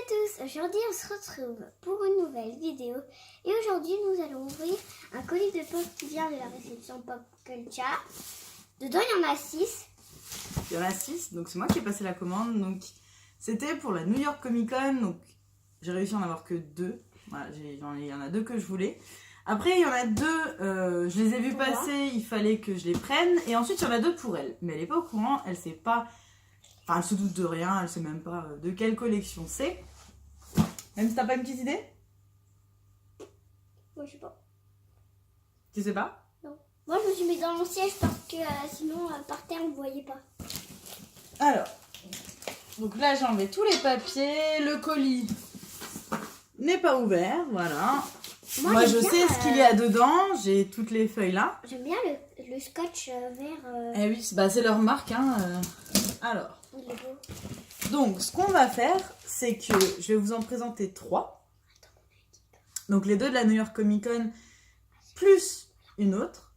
tous, aujourd'hui on se retrouve pour une nouvelle vidéo et aujourd'hui nous allons ouvrir un colis de pop qui vient de la réception Pop Culture. Dedans il y en a 6. Il y en a 6, donc c'est moi qui ai passé la commande. Donc c'était pour la New York Comic Con, donc j'ai réussi à en avoir que 2. Voilà, il y en a 2 que je voulais. Après il y en a 2, je les ai vus passer, il fallait que je les prenne. Et ensuite il y en a 2 pour elle, mais elle n'est pas au courant, elle sait pas. Enfin, elle se doute de rien, elle sait même pas de quelle collection c'est. Même si t'as pas une petite idée? Moi je sais pas. Tu sais pas? Non. Moi je me suis mis dans mon siège parce que sinon par terre on ne voyait pas. Alors, donc là j'ai enlevé tous les papiers, le colis n'est pas ouvert, voilà. Moi je sais ce qu'il y a dedans, j'ai toutes les feuilles là. J'aime bien le scotch vert. Eh oui, bah, c'est leur marque, hein. Alors, Il est beau. donc ce qu'on va faire, c'est que je vais vous en présenter 3. Donc les 2 de la New York Comic Con, plus une autre.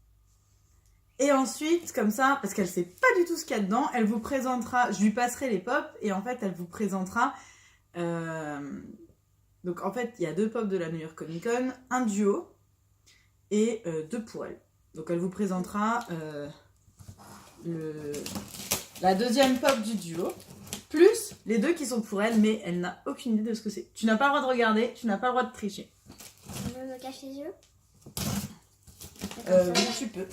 Et ensuite, comme ça, parce qu'elle sait pas du tout ce qu'il y a dedans, elle vous présentera, je lui passerai les pops, et en fait elle vous présentera... Donc en fait, il y a 2 pops de la New York Comic Con, un duo, et 2 pour elle. Donc elle vous présentera la deuxième pop du duo, plus les 2 qui sont pour elle, mais elle n'a aucune idée de ce que c'est. Tu n'as pas le droit de regarder, tu n'as pas le droit de tricher. Je me cache les yeux. Oui, tu peux.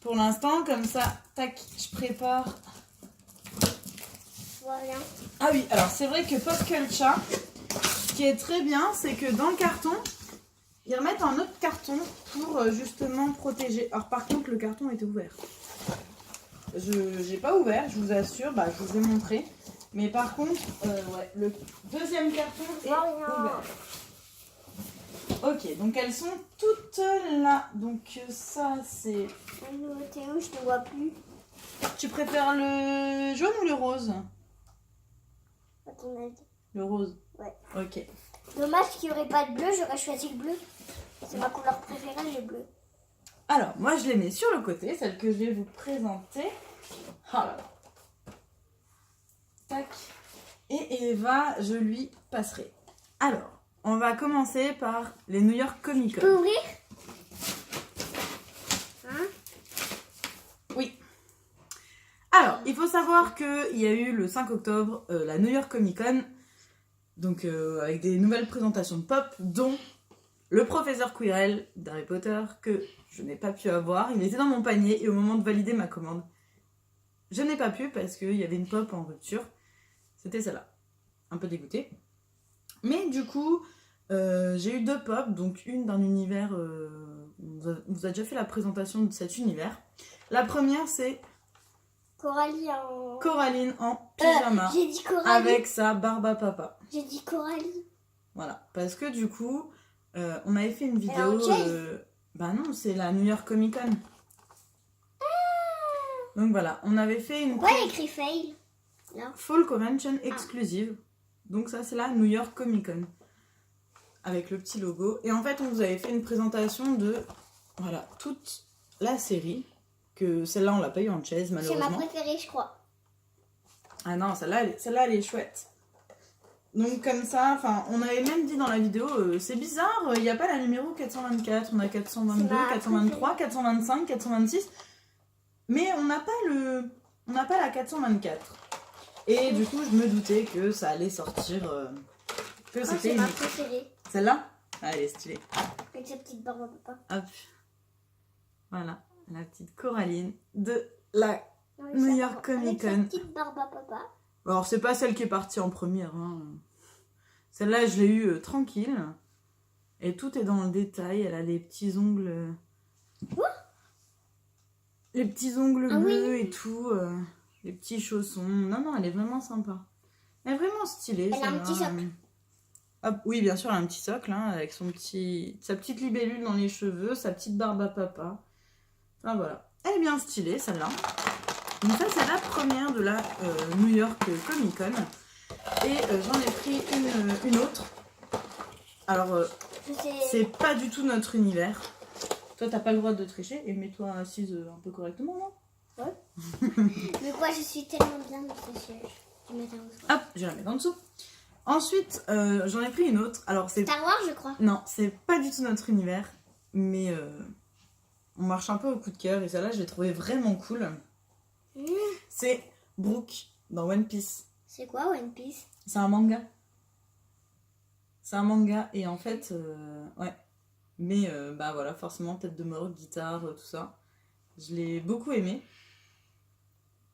Pour l'instant, comme ça, tac, je prépare. Je vois rien. Ah oui, alors c'est vrai que Pop Culture, ce qui est très bien, c'est que dans le carton, ils remettent un autre carton pour justement protéger. Alors par contre, le carton était ouvert. Je n'ai pas ouvert, je vous assure, bah, je vous ai montré. Mais par contre, ouais, le deuxième carton est ouvert. Ok, donc elles sont toutes là. Donc ça, c'est... T'es où? Je te vois plus. Tu préfères le jaune ou le rose? À ton avis? Le rose. Ouais. Ok. Dommage qu'il n'y aurait pas de bleu, j'aurais choisi le bleu. C'est ma couleur préférée, le bleu. Alors, moi je les mets sur le côté, celle que je vais vous présenter. Oh là là. Tac. Et Eva, je lui passerai. Alors, on va commencer par les New York Comic Tu peux Con. ouvrir? Hein? Oui. Alors, il faut savoir qu'il y a eu le 5 octobre la New York Comic Con, donc avec des nouvelles présentations de pop, dont le professeur Quirrell d'Harry Potter, que je n'ai pas pu avoir. Il était dans mon panier et au moment de valider ma commande, je n'ai pas pu parce qu'il y avait une pop en rupture. C'était celle-là. Un peu dégoûtée. Mais du coup, j'ai eu 2 pop, donc une d'un univers... on vous a déjà fait la présentation de cet univers. La première, c'est Coraline en pyjama. J'ai dit Coralie. Avec sa barbe à papa. J'ai dit Coralie. Voilà, parce que du coup, on avait fait une vidéo... en Chase bah non, c'est la New York Comic Con. Donc voilà, on avait fait une... Pourquoi il y a écrit fail là? Fall Convention exclusive. Donc ça, c'est la New York Comic Con. Avec le petit logo. Et en fait, on vous avait fait une présentation de... Voilà, toute la série. Que celle-là, on l'a pas eu en chaise, C'est malheureusement. ma préférée, je crois. Ah non, celle-là, elle est chouette. Donc comme ça, enfin, on avait même dit dans la vidéo, c'est bizarre, il n'y a pas la numéro 424, on a 422, 423, 425, 426, mais on n'a pas la 424. Et du coup, je me doutais que ça allait sortir, que c'était c'est une... ma préférée. Celle-là? Ah, elle est stylée. Avec sa petite barbe à papa. Hop. Voilà, la petite Coraline de la Avec New sa- York Comic Avec Con. sa petite barbe à papa. Alors, c'est pas celle qui est partie en première. Hein. Celle-là, je l'ai eue tranquille. Et tout est dans le détail. Elle a les petits ongles... les petits ongles bleus et tout. Les petits chaussons. Non, elle est vraiment sympa. Elle est vraiment stylée. Elle a un petit socle. Hop, oui, bien sûr, elle a un petit socle. Hein, avec sa petite libellule dans les cheveux. Sa petite barbe à papa. Enfin, voilà. Elle est bien stylée, celle-là. Donc ça, c'est la première de la New York Comic Con. Et j'en ai pris une autre. Alors, c'est pas du tout notre univers. Toi, t'as pas le droit de tricher. Et mets-toi assise un peu correctement, non? Ouais. Mais quoi, je suis tellement bien dans ce siège. Je vais mettre un autre. Hop, je vais la mettre en dessous. Ensuite, j'en ai pris une autre. Alors, c'est... Star Wars, je crois. Non, c'est pas du tout notre univers. Mais on marche un peu au coup de cœur. Et celle-là, je l'ai trouvée vraiment cool. C'est Brooke dans One Piece. C'est quoi One Piece? C'est un manga. C'est un manga. Et en fait, ouais. Mais bah voilà, forcément, tête de mort, guitare, tout ça. Je l'ai beaucoup aimé.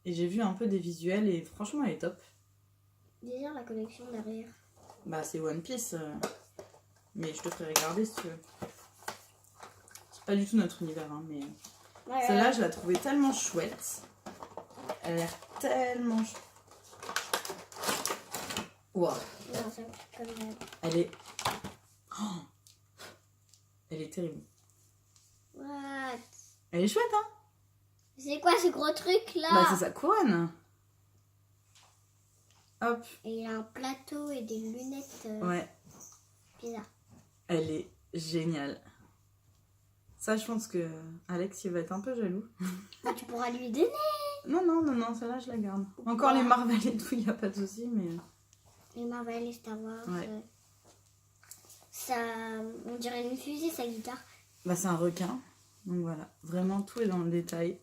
Et j'ai vu un peu des visuels et franchement, elle est top. Déjà la collection derrière. Bah, c'est One Piece. Mais je te ferai regarder si tu veux. C'est pas du tout notre univers, hein, mais... Voilà. Celle-là, je la trouvais tellement chouette. Elle a l'air tellement... Wow. Non, c'est comme ça. Elle est... Oh. Elle est terrible. What? Elle est chouette, hein? C'est quoi ce gros truc là? Bah, c'est sa couronne. Hop. Et il a un plateau et des lunettes Ouais. bizarres. Elle est géniale. Ça, je pense que Alex, il va être un peu jaloux. Ah, tu pourras lui donner. Non, celle-là, je la garde. Encore les Marvel et tout, il n'y a pas de souci, mais... Les Marvel, les Star Wars. Ouais. Ça, on dirait une fusée, sa guitare. Bah, c'est un requin. Donc voilà, vraiment tout est dans le détail.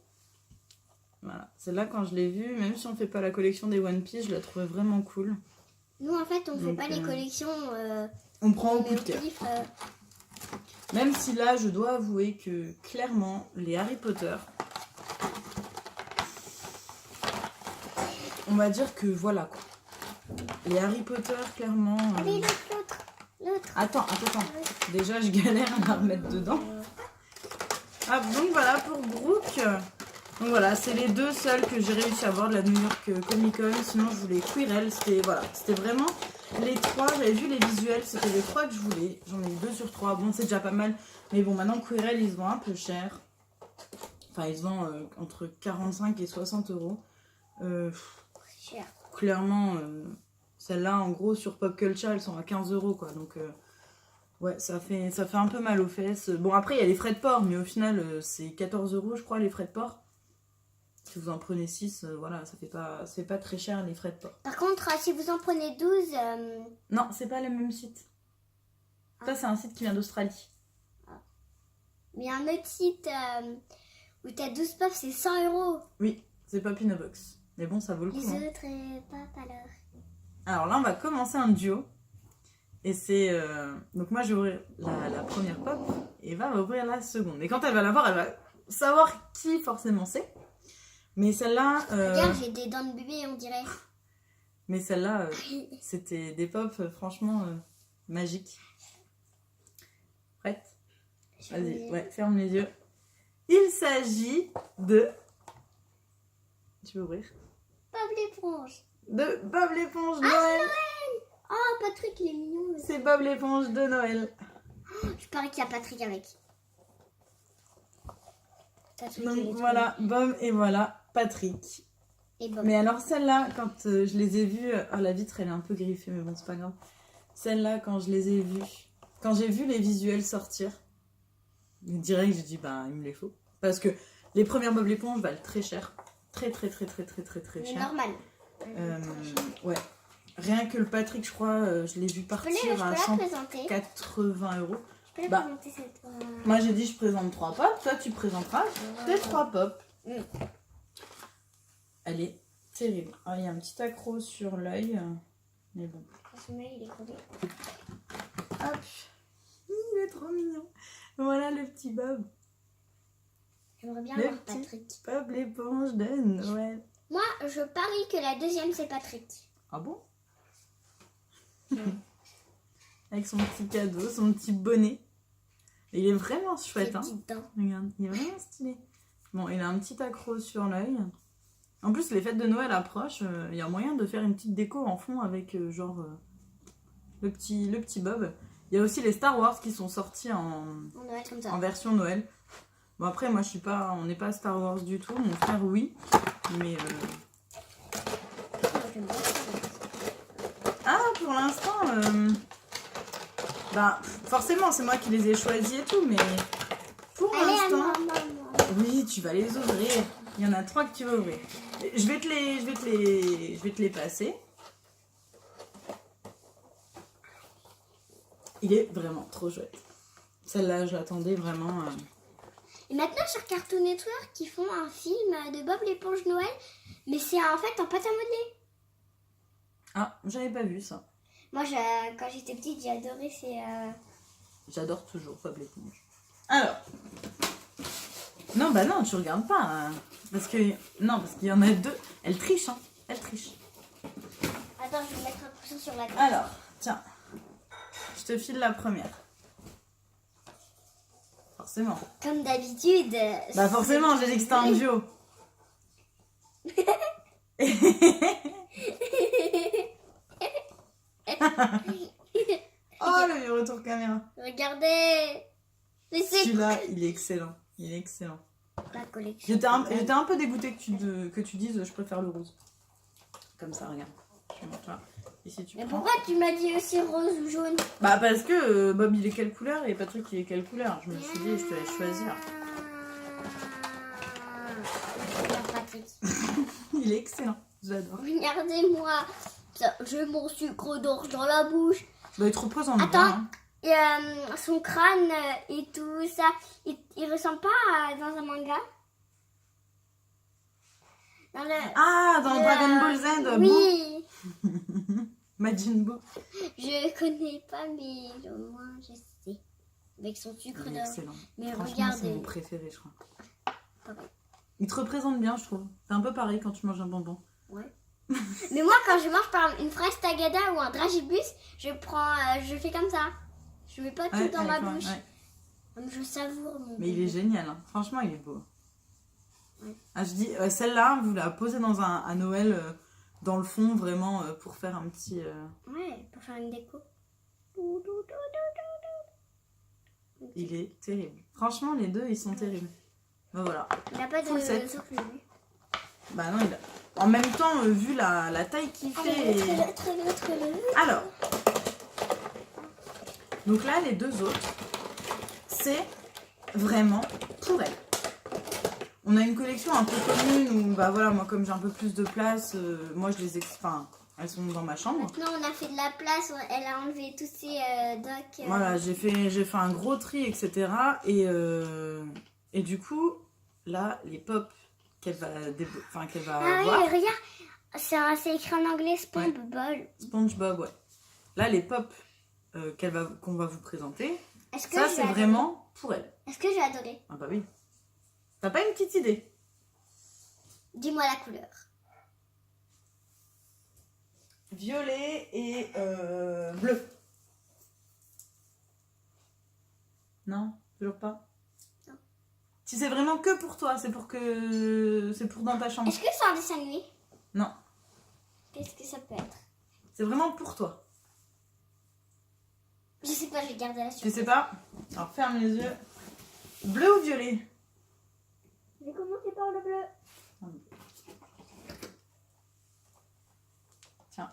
Voilà, celle-là, quand je l'ai vue, même si on fait pas la collection des One Piece, je la trouvais vraiment cool. Nous, en fait, on fait Donc, pas les collections. On prend au mais coup de cœur. pif, Même si là, je dois avouer que clairement, les Harry Potter, on va dire que voilà quoi. Les Harry Potter, clairement. Allez, l'autre. Attends. Déjà, je galère à la remettre dedans. Ah, donc voilà pour Brooke. Donc voilà, c'est les deux seuls que j'ai réussi à voir de la New York Comic Con. Sinon, je voulais Quirrell. C'était vraiment les trois. J'avais vu les visuels, c'était les trois que je voulais. J'en ai eu 2 sur 3. Bon, c'est déjà pas mal. Mais bon, maintenant, Quirrell, ils se vendent un peu cher. Enfin, ils se vendent entre 45 et 60 euros. Cher. Clairement, celles-là, en gros, sur Pop Culture, elles sont à 15 euros, quoi. Donc, ouais, ça fait un peu mal aux fesses. Bon, après, il y a les frais de port, mais au final, c'est 14 euros, je crois, les frais de port. Si vous en prenez 6, voilà, ça fait pas très cher, les frais de port. Par contre, si vous en prenez 12... Non, c'est pas le même site. Ça, c'est un site qui vient d'Australie. Mais il y a un autre site où t'as 12 puffs, c'est 100 euros. Oui, c'est Pop in a Box. Mais bon, ça vaut le coup. Les Hein. autres, pas alors. Alors là, on va commencer un duo. Et c'est... Donc moi, je vais ouvrir la première pop. Et Eva va ouvrir la seconde. Et quand elle va la voir, elle va savoir qui forcément c'est. Mais celle-là... Regarde, j'ai des dents de bébé, on dirait. Mais celle-là, c'était des pop franchement magiques. Prête? Vas-y, ouais, ferme les yeux. Il s'agit de... Tu veux ouvrir? Bob l'éponge. De Bob l'éponge de Ah, Noël. Noël. Oh, Patrick, il est mignon. C'est Bob l'éponge de Noël. Je parie qu'il y a Patrick avec. Patrick, il est Donc trop voilà, Bob et voilà Patrick. mignon. Et Bob. Mais alors celle-là, quand je les ai vues... la vitre elle est un peu griffée, mais bon, c'est pas grave. Celle-là, quand je les ai vues... Quand j'ai vu les visuels sortir, direct, j'ai dit, bah, il me les faut. Parce que les premières Bob l'éponge valent très cher. Très Mais cher. normal. Ouais. Rien que le Patrick, je crois, je l'ai vu partir Je peux à la présenter. 180 euros. Je peux la Bah, présenter cette fois. Moi, j'ai dit, je présente 3 pop. Toi, tu présenteras tes 3 pop. Elle est terrible. Ah, il y a un petit accro sur l'œil. Mais bon. Son œil, il est collé. Hop. Il est trop mignon. Voilà le petit Bob. J'aimerais bien Le voir petit Patrick. Bob l'éponge de Noël. Moi, je parie que la deuxième, c'est Patrick. Ah bon? Avec son petit cadeau, son petit bonnet. Et il est vraiment chouette, Les hein. petites dents. Regarde, il est vraiment stylé. Bon, il a un petit accro sur l'œil. En plus, les fêtes de Noël approchent. Il y a moyen de faire une petite déco en fond avec le petit Bob. Il y a aussi les Star Wars qui sont sortis On doit être comme ça. en version Noël. Bon, après, moi, on n'est pas Star Wars du tout. Mon frère, oui. Mais... J'aime bien ça. Ah, pour l'instant... Bah, forcément, c'est moi qui les ai choisis et tout, mais... Pour Allez, à l'instant... moi, maman. Oui, tu vas les ouvrir. Il y en a 3 que tu vas ouvrir. Je vais te les passer. Il est vraiment trop chouette. Celle-là, je l'attendais vraiment. Et maintenant, sur Cartoon Network, ils font un film de Bob l'éponge Noël, mais c'est en fait en pâte à modeler. Ah, j'avais pas vu ça. Moi, quand j'étais petite, j'ai adoré J'adore toujours Bob l'éponge. Alors. Non, bah non, tu regardes pas. Parce qu'il y en a deux. Elle triche, hein. Elle triche. Attends, je vais mettre un coussin sur la table. Alors, tiens. Je te file la première. Forcément. Comme d'habitude. Bah forcément, j'ai dit que c'était un duo. Oh, le vieux retour caméra. Regardez. Celui-là, il est excellent. Il est excellent. La collection. J'étais un peu dégoûtée que tu dises je préfère le rose. Comme ça, regarde. Je montre là. Ici, tu Mais prends. pourquoi tu m'as dit aussi rose ou jaune? Bah parce que Bob il est quelle couleur et Patrick il est quelle couleur. Je me suis dit je te laisse choisir. Patrick. Il est excellent. J'adore. Regardez-moi. J'ai mon sucre d'orge dans la bouche. Bah il te représente Attends. bien. Hein. Et, son crâne et tout ça, il ressemble pas dans un manga? Dans Dans Dragon Ball Z. Oui. Majin Buu. Je connais pas, mais au moins je sais. Avec son sucre Il est d'orge. excellent. Mais Franchement, regardez. c'est mon préféré, je crois. Pareil. Il te représente bien, je trouve. C'est un peu pareil quand tu manges un bonbon. Ouais. Mais moi, quand je mange par exemple une fraise tagada ou un dragibus, je fais comme ça. Je mets pas tout dans ma bouche. Ouais. Je savoure mon Mais il est génial. Hein. Franchement, il est beau. Ouais. Ah, je dis, celle-là, vous la posez dans un Noël dans le fond, vraiment, pour faire un petit... Ouais, pour faire une déco. Il est terrible. Franchement, les deux, ils sont terribles. Bah voilà. Il n'a pas de Full set. socle, lui. Bah non, il a... En même temps, vu la taille qu'il fait... Alors. Donc là, les deux autres, c'est vraiment pour elle. On a une collection un peu commune où, bah voilà, moi comme j'ai un peu plus de place, moi je les enfin, elles sont dans ma chambre. Maintenant, on a fait de la place, elle a enlevé tous ces docks. Voilà, j'ai fait un gros tri, etc. Et du coup, là, les pop qu'elle va Ah avoir. oui, regarde, c'est écrit en anglais SpongeBob. SpongeBob, ouais. Là, les pop qu'on va vous présenter, Est-ce que ça j'ai c'est adoré? vraiment pour elle. Est-ce que j'ai adoré? Ah bah oui. T'as pas une petite idée? Dis-moi la couleur. Violet et bleu. Non, toujours pas. Non. Si c'est vraiment que pour toi, c'est pour dans ta chambre. Est-ce que c'est un dessin animé? Non, Qu'est-ce que ça peut être? c'est vraiment pour toi. Je sais pas, je vais garder la Tu surprise. sais pas? Alors ferme les yeux. Bleu ou violet? Je vais commencer par le bleu. Tiens.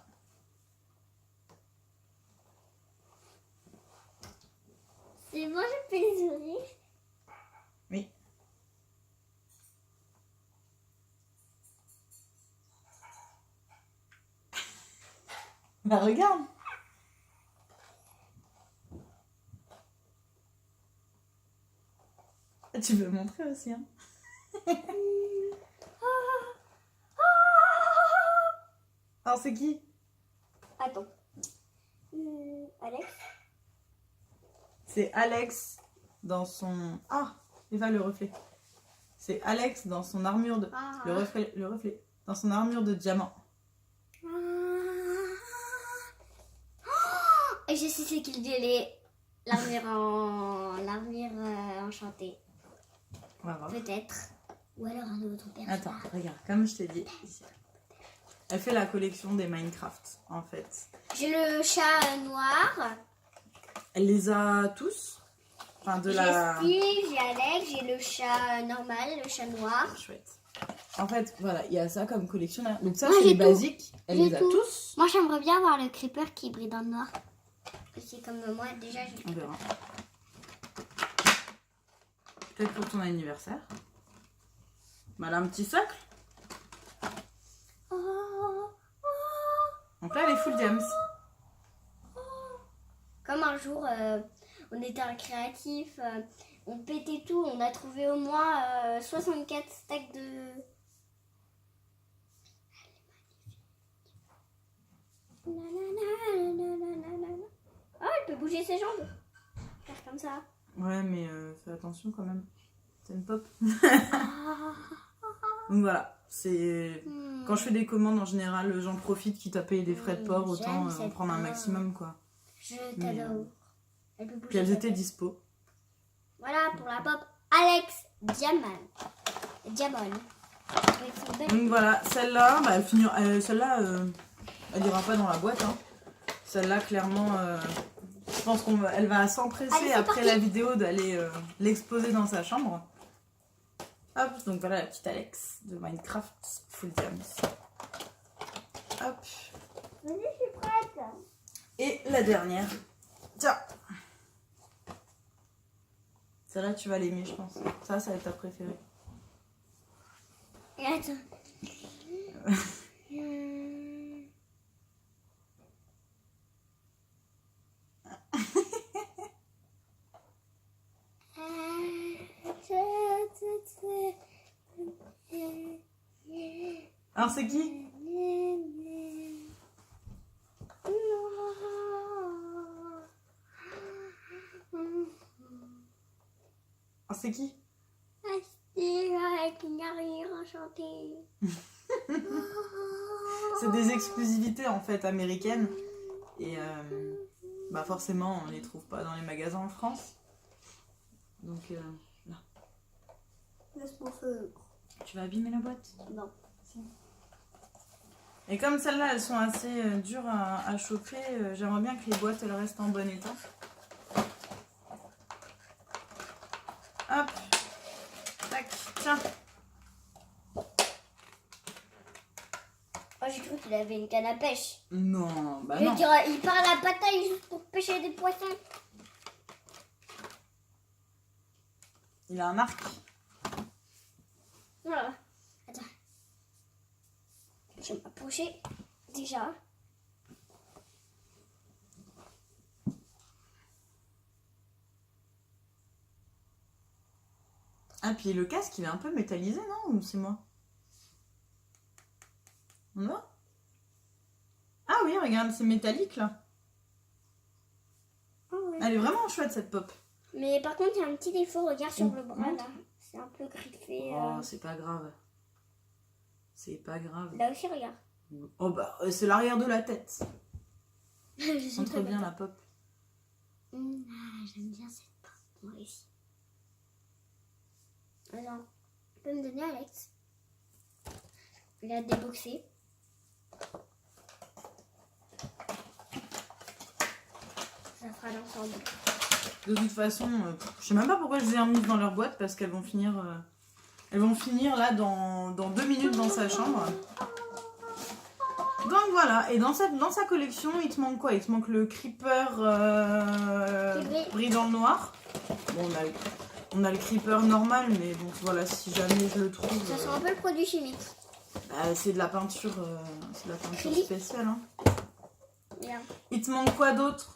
C'est bon, je peux les ouvrir. Oui. Bah regarde. Tu veux montrer aussi, hein? Alors c'est qui? Attends. Alex? C'est Alex dans son... Ah, Eva le reflet. C'est Alex dans son armure de... Ah. Le reflet. Dans son armure de diamant. Et je sais c'est qu'il violet. L'armure enchantée. On va voir. Peut-être. Ou alors un autre personnage. Attends, regarde, comme je t'ai dit. Elle fait la collection des Minecraft, en fait. J'ai le chat noir. Elle les a tous. Enfin, de la... J'ai Steve, j'ai Alex, j'ai le chat normal, le chat noir. Chouette. En fait, voilà, il y a ça comme collection là. Donc ça, Moi, c'est j'ai les tout. basiques. Elle J'ai les a tout. tous. Moi j'aimerais bien avoir le creeper qui brille dans le noir. C'est comme moi déjà j'ai On verra. Peut-être pour ton anniversaire. Bah là, un petit socle. Donc là, elle est full diams. Comment un jour, on était un créatif, on pétait tout, on a trouvé au moins 64 stacks de... Oh, elle peut bouger ses jambes. Faire comme ça. Ouais, mais fais attention quand même. C'est une pop. Ah. Donc voilà, c'est... Quand je fais des commandes, en général, j'en profite, quitte à payer des frais de port, autant j'aime en cette prendre un pop. maximum, quoi. Je Mais, t'adore. Elle peut bouger. Puis elles sa étaient tête. dispo. Voilà pour la pop Alex Diamant. Diamond. Avec son bel- Donc voilà, celle-là, bah, celle-là, elle ira pas dans la boîte. Hein. Celle-là, clairement, je pense qu'elle va s'empresser Allez, c'est après parti. la vidéo d'aller l'exposer dans sa chambre. Hop, donc voilà la petite Alex de Minecraft Full Diams. Hop. Vas-y, je suis prête. Et la dernière. Tiens. Celle-là, tu vas l'aimer, je pense. Ça va être ta préférée. Et attends. Alors, c'est qui? Alors, c'est qui? Avec une arrière enchantée. C'est des exclusivités, en fait, américaines. Et bah forcément, on les trouve pas dans les magasins en France. Donc, là. Laisse-moi faire. Tu vas abîmer la boîte? Non. Et comme celles-là, elles sont assez dures à choper, j'aimerais bien que les boîtes, elles restent en bon état. Hop. Tac. Tiens. Oh, j'ai cru qu'il avait une canne à pêche. Non, bah Je veux non. dire, il part à la bataille juste pour pêcher des poissons. Il a un arc. Voilà. Attends. Je vais m'approcher déjà. Ah, puis le casque, il est un peu métallisé, non? Ou c'est moi? On voit? Ah oui, regarde, c'est métallique, là. Oh, ouais. Elle est vraiment chouette, cette pop. Mais par contre, il y a un petit défaut. Regarde sur le bras montre. là. C'est un peu griffé. Oh, c'est pas grave. C'est pas grave. Là aussi, regarde. Oh bah, c'est l'arrière de la tête. Je suis Montre très bien contente. la pop. J'aime bien cette pop. Moi aussi. Alors, tu peux me donner Alex? Il a déboxé. Ça fera l'ensemble. De toute façon, je sais même pas pourquoi je les ai remises dans leur boîte parce qu'elles vont finir, là dans 2 minutes dans sa chambre. Donc voilà, et dans sa collection, il te manque quoi? Il te manque le creeper Qui brille dans le noir. Bon, on a le creeper normal, mais bon, voilà, si jamais je le trouve, Ça sent un peu le produit chimique. bah, c'est de la peinture, Chili. spéciale. Hein. Bien. Il te manque quoi d'autre?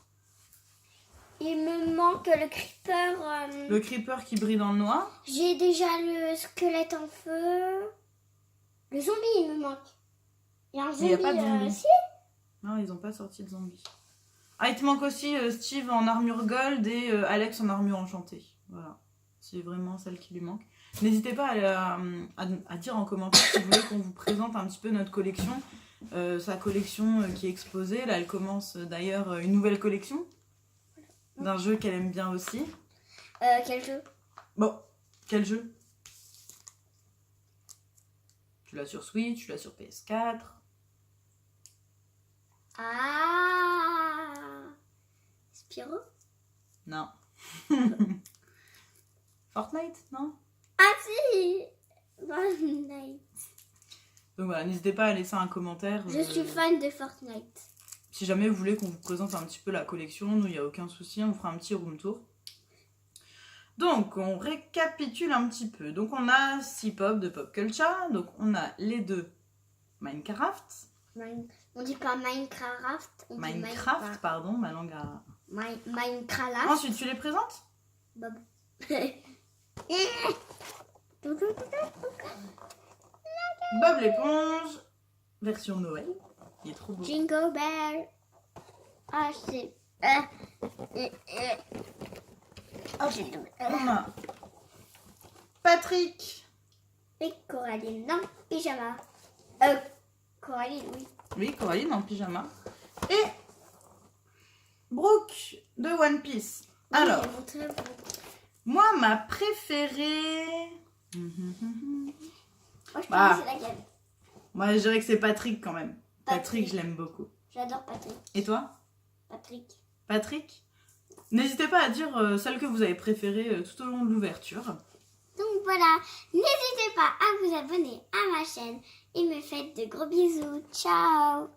Il me manque le creeper. Le creeper qui brille dans le noir. J'ai déjà le squelette en feu. Le zombie, il me manque. Il y a un Il zombie. y a pas de zombie. Si. Non, ils ont pas sorti de zombie. Ah, il te manque aussi Steve en armure gold et Alex en armure enchantée. Voilà. C'est vraiment celle qui lui manque. N'hésitez pas à dire en commentaire si vous voulez qu'on vous présente un petit peu notre collection. Sa collection qui est exposée. Là, elle commence d'ailleurs une nouvelle collection d'un jeu qu'elle aime bien aussi. Quel jeu? Bon, quel jeu? Tu l'as sur Switch, tu l'as sur PS4. Ah, Spyro? Non. Fortnite, non? Ah si, Fortnite. Donc voilà, n'hésitez pas à laisser un commentaire. Je suis fan de Fortnite. Si jamais vous voulez qu'on vous présente un petit peu la collection, nous, il n'y a aucun souci, on fera un petit room tour. Donc, on récapitule un petit peu. Donc, on a 6 pop de Pop Culture. Donc, on a les 2 Minecraft. On dit pas Minecraft, on dit Minecraft, pardon, ma langue a Minecraft. Ensuite, tu les présentes? Bob. Bob l'éponge, version Noël. Il est trop beau. Jingle Bell. Ah, c'est... Oh, j'ai tout. On a Patrick. Et Coraline dans pyjama. Coraline, oui. Oui, Coraline en pyjama. Et Brooke de One Piece. Alors, Oui, j'ai montré un peu. moi, ma préférée... Moi, je pense Bah. que c'est laquelle. Moi, je dirais que c'est Patrick quand même. Patrick, Patrick. je l'aime beaucoup. J'adore Patrick. Et toi? Patrick. Patrick? N'hésitez pas à dire celle que vous avez préférée tout au long de l'ouverture. Donc voilà, n'hésitez pas à vous abonner à ma chaîne et me faites de gros bisous. Ciao!